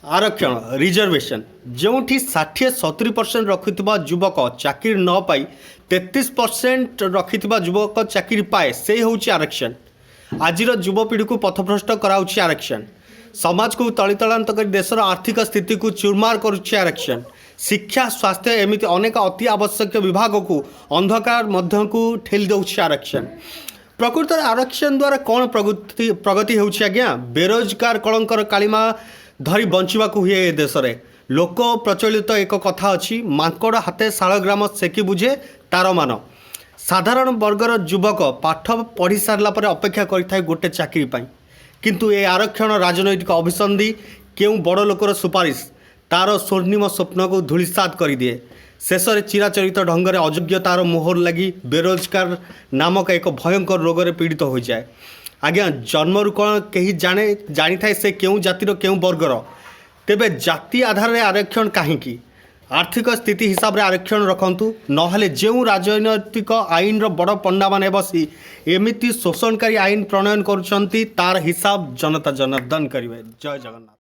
आरक्षण रिजर्वेशन जो 60-70% रखुवा युवक चाकरी न पाई 33% रखिथिबा युवक चाकरी पाए से हूँ आरक्षण। आज युवपीढ़ी को पथभ्रष्ट कराऊँच आरक्षण। समाज को तलीतलांत कर देशर आर्थिक स्थिति को चुरमार करुच्ची आरक्षण। शिक्षा स्वास्थ्य एमती अनेक अति आवश्यक विभाग को अंधकार मध्य को ठेली दौर आरक्षण। प्रकृत आरक्षण द्वारा कौन प्रगति होउछि आज्ञा? बेरोजगार कलंकर कालिमा धरी बंचवा हुए ए देश में। लोक प्रचलित एक कथा अच्छी, मांकड़ हाथे शालग्राम सेकी बुझे तार मान। साधारण वर्गर युवक पाठ पढ़ी सारा पर अपेक्षा करें गोटे चाकरी पाई, किंतु ए आरक्षण राजनैतिक अभिसंधि केउ बड़ लोकर सुपारिश तार स्वर्णिम स्वप्न को धूलिसात कर दिए। शेष में चिराचरित ढंग से अयोग्यतार मोहर लगी बेरोजगार नामक एक भयंकर रोग में पीड़ित हो जाए। आज्ञा जन्मरू कौन कहीं जानी थाए से क्यों जातिर क्यों वर्गर? तेबे जाति आधार में आरक्षण कहीं? आर्थिक स्थिति हिसाब से आरक्षण रखंतु, नहले जो राजनैतिक आईन बड़ पंडा माने बसी एमिति शोषणकारी आईन प्रणयन करुछंती तार हिसाब जनता जनार्दन करिवे। जय जगन्नाथ।